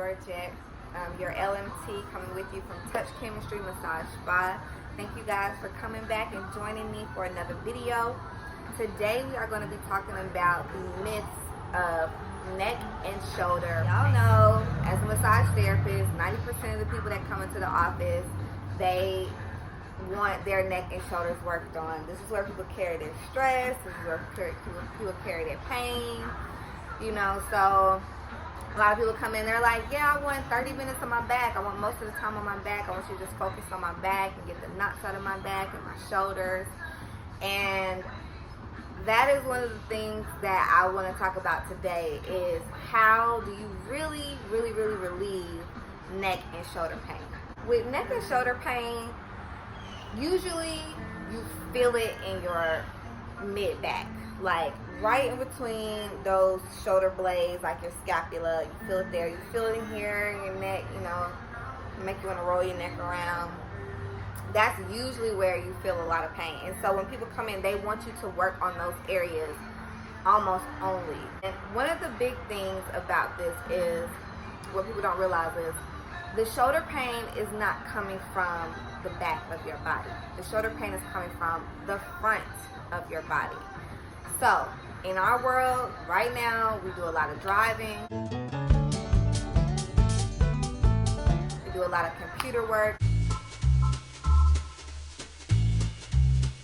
Georgette, your LMT, coming with you from Touch Chemistry Massage Spa. Thank you guys for coming back and joining me for another video. Today we are going to be talking about the myths of neck and shoulder. Y'all know, as a massage therapist, 90% of the people that come into the office, they want their neck and shoulders worked on. This is where people carry their stress. This is where people carry their pain. You know, so a lot of people come in, they're like, yeah, I want 30 minutes on my back. I want most of the time on my back. I want you to just focus on my back and get the knots out of my back and my shoulders. And that is one of the things that I want to talk about today, is how do you really relieve neck and shoulder pain. With neck and shoulder pain, usually you feel it in your mid-back, like right in between those shoulder blades, like your scapula. You feel it there. You feel it in here in your neck, you know, make you want to roll your neck around. That's usually where you feel a lot of pain. And so when people come in, they want you to work on those areas almost only. And one of the big things about this is, what people don't realize is, the shoulder pain is not coming from the back of your body. The shoulder pain is coming from the front of your body. So, in our world, right now, we do a lot of driving. We do a lot of computer work.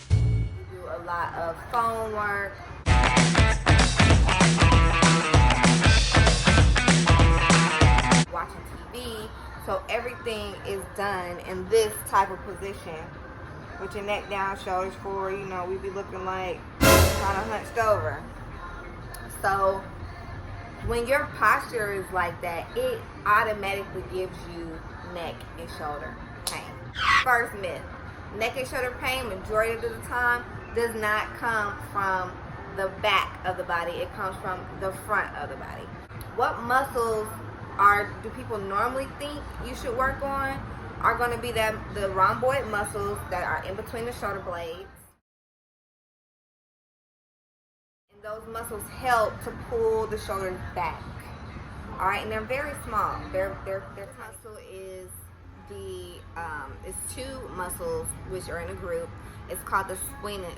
We do a lot of phone work. Watching TV. So everything is done in this type of position, with your neck down, shoulders forward. You know, we be looking like kind of hunched over. So when your posture is like that, it automatically gives you neck and shoulder pain. First myth: neck and shoulder pain, majority of the time, does not come from the back of the body. It comes from the front of the body. What muscles do people normally think you should work on are going to be the rhomboid muscles that are in between the shoulder blades. And those muscles help to pull the shoulders back. All right, and they're very small. Their muscle is it's two muscles which are in a group. It's called the splenius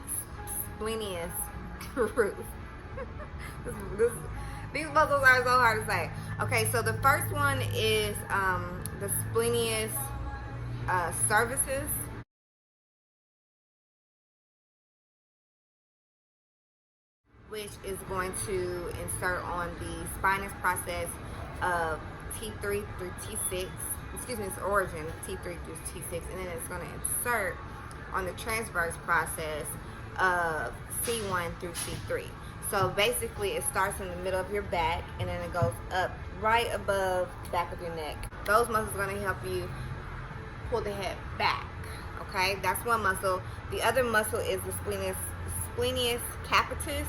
group. These muscles are so hard to say. Okay, so the first one is the splenius cervicis. Which is going to insert on the spinous process of T3 through T6. Excuse me, its origin, T3 through T6. And then it's going to insert on the transverse process of C1 through C3. So basically, it starts in the middle of your back, and then it goes up right above the back of your neck. Those muscles are going to help you pull the head back. Okay, that's one muscle. The other muscle is the splenius capitis.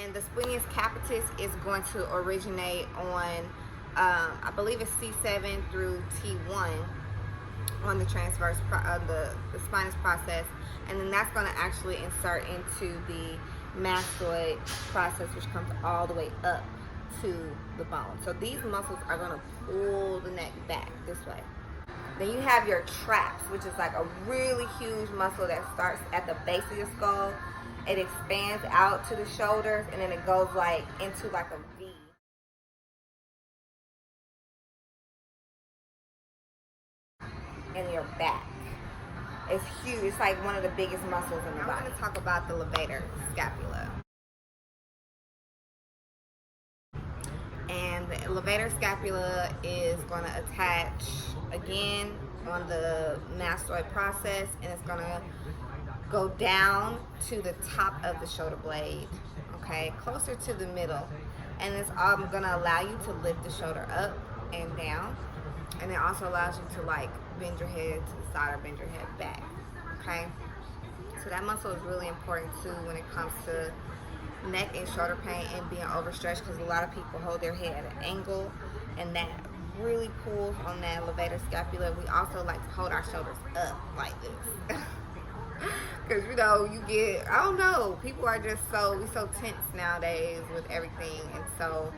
And the splenius capitis is going to originate on, I believe it's C7 through T1 on the transverse, the spinous process. And then that's going to actually insert into the mastoid process, which comes all the way up to the bone. So these muscles are going to pull the neck back this way. Then you have your traps, which is like a really huge muscle that starts at the base of your skull. It expands out to the shoulders, and then it goes like into like a V. In your back. It's huge. It's like one of the biggest muscles in the body. I'm going to talk about the levator scapula. And the levator scapula is going to attach again on the mastoid process, and it's going to go down to the top of the shoulder blade, okay, closer to the middle. And it's going to allow you to lift the shoulder up and down. And it also allows you to like bend your head to the side or bend your head back, okay? So that muscle is really important too when it comes to neck and shoulder pain and being overstretched, because a lot of people hold their head at an angle, and that really pulls on that levator scapula. We also like to hold our shoulders up like this. Because, you know, you get, I don't know, people are just we so tense nowadays with everything. And so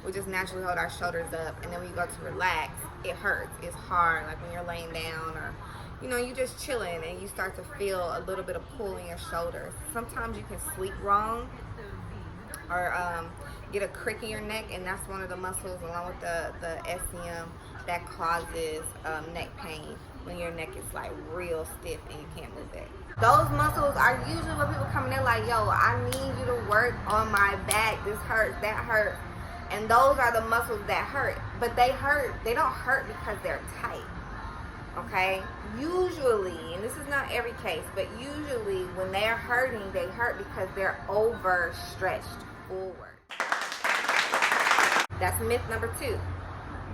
we just naturally hold our shoulders up. And then when you go to relax, it hurts. It's hard. Like when you're laying down or, you know, you just chilling and you start to feel a little bit of pull in your shoulders. Sometimes you can sleep wrong or get a crick in your neck, and that's one of the muscles along with the SCM that causes neck pain when your neck is like real stiff and you can't move it. Those muscles are usually when people come in there like, yo, I need you to work on my back. This hurts, that hurts. And those are the muscles that hurt. But they hurt, they don't hurt because they're tight. Okay? Usually, and this is not every case, but usually when they're hurting, they hurt because they're overstretched forward. That's myth number 2.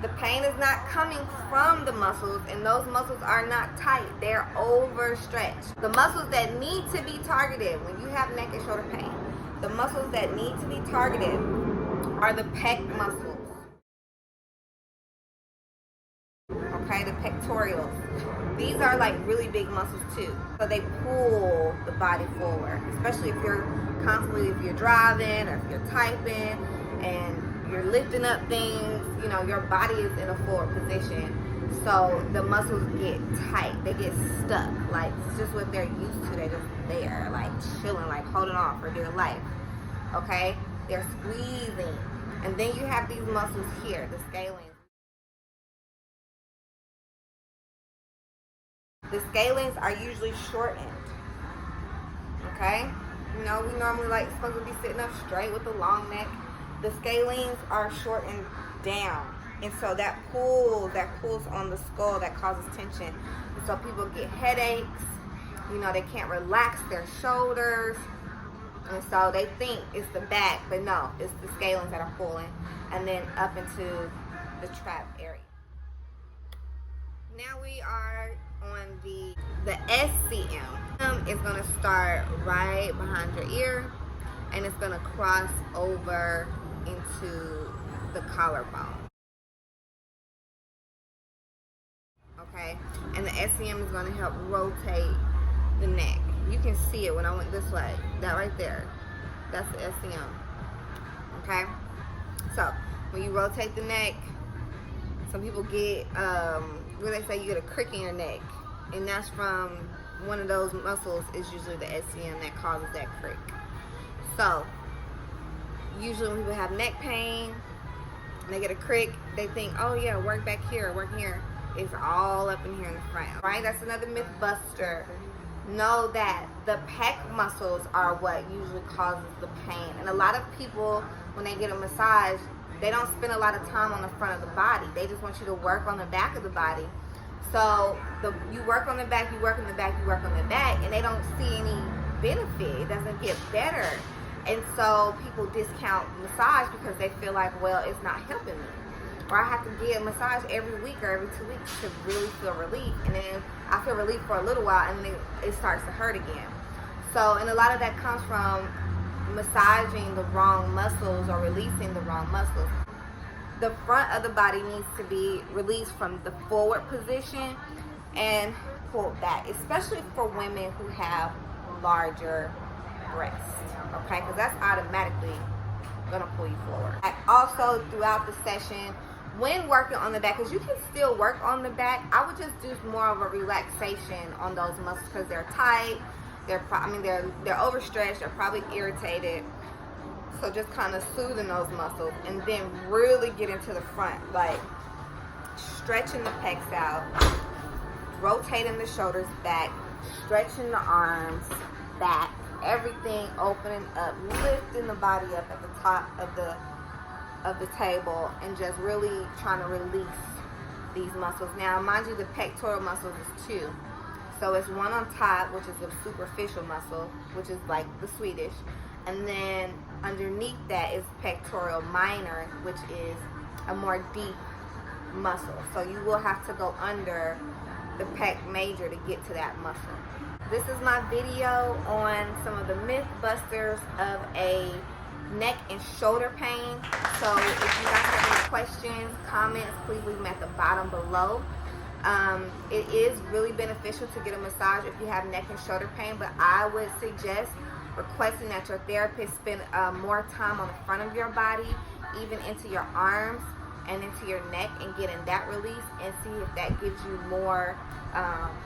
The pain is not coming from the muscles, and those muscles are not tight. They're overstretched. The muscles that need to be targeted when you have neck and shoulder pain, the muscles that need to be targeted are the pec muscles. Okay, the pectorals. These are like really big muscles too. So they pull the body forward, especially if you're driving or if you're typing and you're lifting up things, you know, your body is in a forward position. So the muscles get tight. They get stuck. Like, it's just what they're used to. They're just there, like chilling, like holding on for dear life. Okay? They're squeezing. And then you have these muscles here, the scalenes. The scalenes are usually shortened. Okay? You know, we normally like supposed to be sitting up straight with a long neck. The scalenes are shortened down. And so that pulls on the skull, that causes tension. And so people get headaches. You know, they can't relax their shoulders. And so they think it's the back, but no, it's the scalenes that are pulling. And then up into the trap area. Now we are on the SCM. It's going to start right behind your ear, and it's going to cross over into the collarbone. Okay, and the SCM is going to help rotate the neck. You can see it when I went this way. That right there, that's the SCM. Okay, so when you rotate the neck, some people get where they say you get a crick in your neck, and that's from one of those muscles is usually the SCM that causes that crick. So usually when people have neck pain and they get a crick, they think, oh yeah, work back here, work here. It's all up in here in the front, right? That's another myth buster. Know that the pec muscles are what usually causes the pain. And a lot of people, when they get a massage, they don't spend a lot of time on the front of the body. They just want you to work on the back of the body. So you work on the back, you work on the back, you work on the back, and they don't see any benefit. It doesn't get better. And so people discount massage because they feel like, well, it's not helping me. Or I have to get a massage every week or every 2 weeks to really feel relief. And then I feel relief for a little while, and then it starts to hurt again. So, and a lot of that comes from massaging the wrong muscles or releasing the wrong muscles. The front of the body needs to be released from the forward position and pulled back, especially for women who have larger breasts, okay? Because that's automatically gonna pull you forward. And also throughout the session, when working on the back, because you can still work on the back, I would just do more of a relaxation on those muscles because they're tight. They're overstretched. They're probably irritated. So just kind of soothing those muscles, and then really get into the front, like stretching the pecs out, rotating the shoulders back, stretching the arms back, everything opening up, lifting the body up at the top of the table, and just really trying to release these muscles. Now, mind you, the pectoral muscles is 2. So it's one on top, which is the superficial muscle, which is like the Swedish. And then underneath that is pectoral minor, which is a more deep muscle. So you will have to go under the pec major to get to that muscle. This is my video on some of the myth busters of a neck and shoulder pain. So if you guys have any questions, comments, please leave them at the bottom below. It is really beneficial to get a massage if you have neck and shoulder pain, but I would suggest requesting that your therapist spend more time on the front of your body, even into your arms and into your neck, and getting that release, and see if that gives you more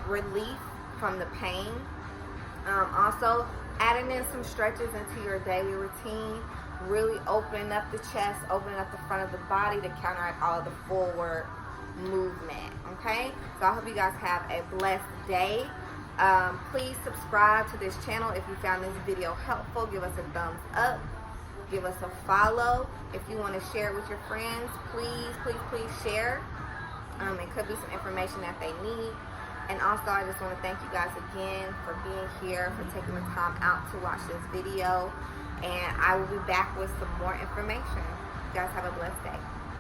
relief from the pain. Also, adding in some stretches into your daily routine, really opening up the chest, opening up the front of the body to counteract all of the forward movement. Okay, so I hope you guys have a blessed day. Please subscribe to this channel if you found this video helpful. Give us a thumbs up, give us a follow. If you want to share it with your friends, please share. It could be some information that they need. And also, I just want to thank you guys again for being here, for taking the time out to watch this video. And I will be back with some more information. You guys have a blessed day.